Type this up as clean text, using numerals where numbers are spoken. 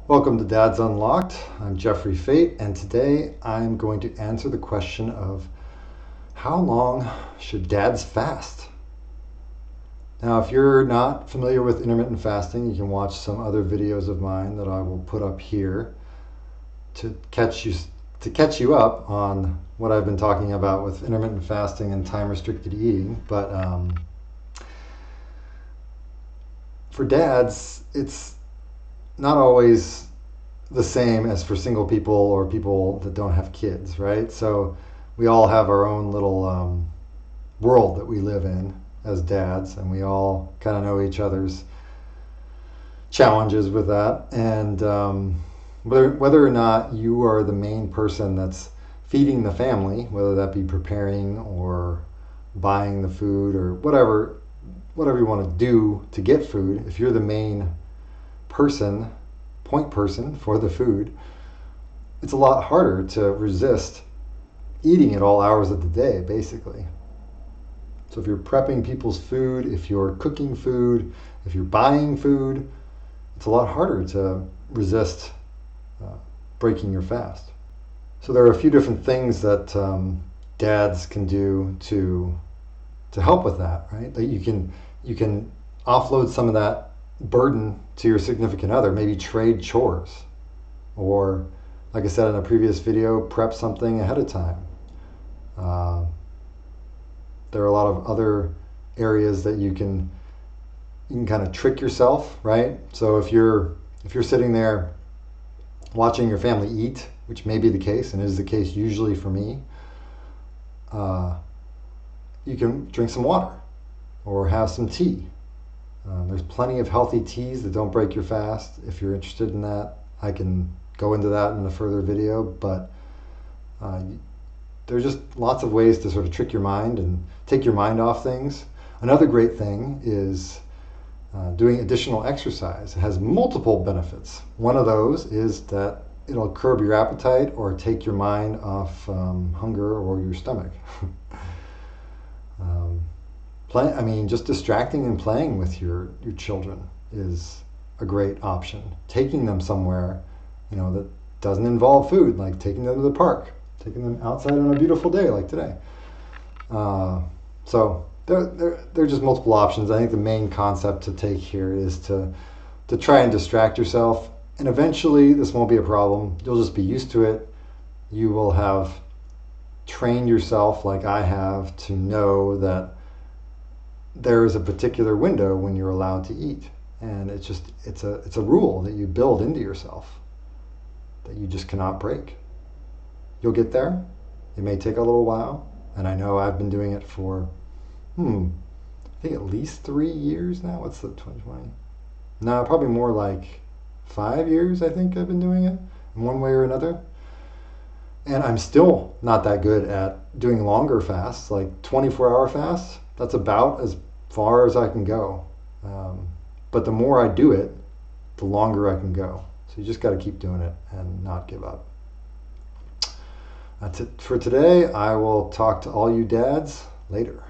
Welcome to Dad's Unlocked. I'm Jeffrey Fate, and today I'm going to answer the question of how long should dads fast? Now, if you're not familiar with intermittent fasting, you can watch some other videos of mine that I will put up here to catch you up on what I've been talking about with intermittent fasting and time restricted eating. But for dads, it's not always the same as for single people or people that don't have kids, right? So we all have our own little world that we live in as dads, and we all kind of know each other's challenges with that. And whether or not you are the main person that's feeding the family, whether that be preparing or buying the food or whatever you want to do to get food, if you're the main point person for the food, it's a lot harder to resist eating at all hours of the day, basically. So if you're prepping people's food, if you're cooking food, if you're buying food, it's a lot harder to resist breaking your fast. So there are a few different things that dads can do to help with that, right? That you can offload some of that burden to your significant other, maybe trade chores, or like I said in a previous video, prep something ahead of time. There are a lot of other areas that you can kind of trick yourself, right? So if you're sitting there watching your family eat, which may be the case and is the case usually for me, you can drink some water or have some tea. There's plenty of healthy teas that don't break your fast. If you're interested in that, I can go into that in a further video, but there's just lots of ways to sort of trick your mind and take your mind off things. Another great thing is doing additional exercise. It has multiple benefits. One of those is that it'll curb your appetite or take your mind off hunger or your stomach. Just distracting and playing with your children is a great option. Taking them somewhere, that doesn't involve food, like taking them to the park, taking them outside on a beautiful day like today. So there are just multiple options. I think the main concept to take here is to try and distract yourself, and eventually this won't be a problem. You'll just be used to it. You will have trained yourself, like I have, to know that there is a particular window when you're allowed to eat, and it's a rule that you build into yourself that you just cannot break. You'll get there. It may take a little while, and I know I've been doing it for I think at least 3 years now. What's the 2020? No, probably more like 5 years. I think I've been doing it in one way or another, and I'm still not that good at doing longer fasts, like 24-hour fasts. That's about as far as I can go. But the more I do it, the longer I can go. So you just got to keep doing it and not give up. That's it for today. I will talk to all you dads later.